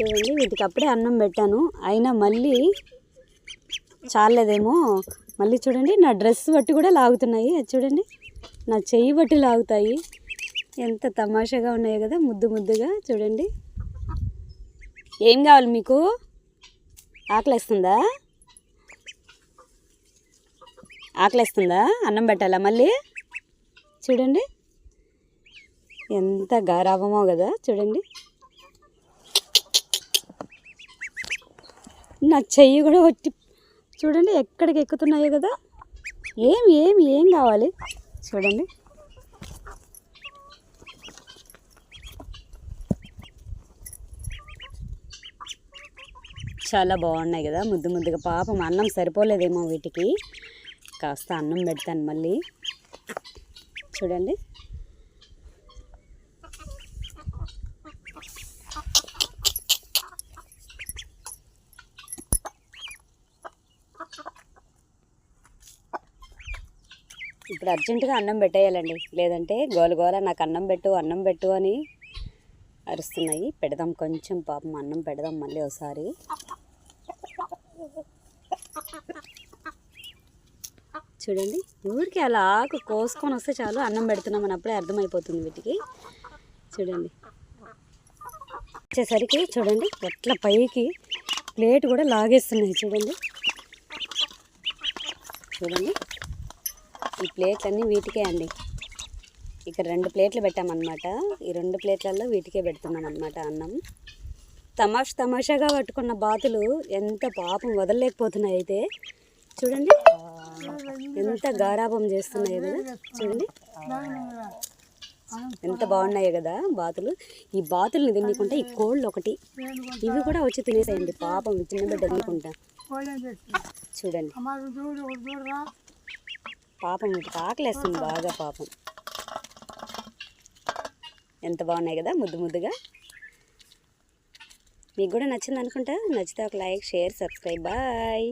చూడండి వీటికి అప్పుడే అన్నం పెట్టాను, అయినా మళ్ళీ చాలేదేమో. మళ్ళీ చూడండి నా డ్రెస్ బట్టి కూడా లాగుతున్నాయి, అది చూడండి నా చెయ్యి బట్టి లాగుతాయి. ఎంత తమాషాగా ఉన్నాయో కదా, ముద్దు ముద్దుగా. చూడండి, ఏం కావాలి మీకు? ఆకలేస్తుందా? ఆకలేస్తుందా? అన్నం పెట్టాలా మళ్ళీ? చూడండి ఎంత గారాబమో కదా. చూడండి నా చెయ్యి కూడా వచ్చి చూడండి ఎక్కడికి ఎక్కుతున్నాయో కదా. ఏం కావాలి చూడండి. చాలా బాగున్నాయి కదా, ముద్దు ముద్దుగా. పాపం అన్నం సరిపోలేదేమో వీటికి, కాస్త అన్నం పెడతాను మళ్ళీ. చూడండి ఇప్పుడు అర్జెంటుగా అన్నం పెట్టేయాలండి, లేదంటే గోల నాకు అన్నం పెట్టు అని అరుస్తున్నాయి. పెడదాం కొంచెం, పాపం అన్నం పెడదాం మళ్ళీ ఒకసారి. చూడండి ఊరికి అలా ఆకు కోసుకొని వస్తే చాలు అన్నం పెడుతున్నామని అప్పుడే అర్థమైపోతుంది వీటికి. చూడండి వచ్చేసరికి చూడండి ఎట్లా పైకి ప్లేట్ కూడా లాగేస్తున్నాయి. చూడండి ఈ ప్లేట్లన్నీ వీటికే అండి. ఇక్కడ 2 ప్లేట్లు పెట్టామన్నమాట, ఈ 2 ప్లేట్లలో వీటికే పెడుతున్నాం అన్నమాట అన్నం. తమాషాగా పట్టుకున్న బాతులు ఎంత పాపం వదలలేకపోతున్నాయి. అయితే చూడండి ఎంత గారాబం చేస్తున్నాయో కదా. చూడండి ఎంత బాగున్నాయో కదా బాతులు. ఈ బాతుల్ని తినకుంటే ఈ కోళ్ళు ఒకటి ఇవి కూడా వచ్చి తినేసాయండి పాపం, చిన్న బిడ్డ తినకుంటా. చూడండి పాపం వీటికి ఆకలేస్తుంది బాగా పాపం. ఎంత బాగున్నాయి కదా ముద్దు ముద్దుగా. మీకు కూడా నచ్చింది అనుకుంటా. నచ్చితే ఒక లైక్, షేర్, సబ్స్క్రైబ్. బాయ్.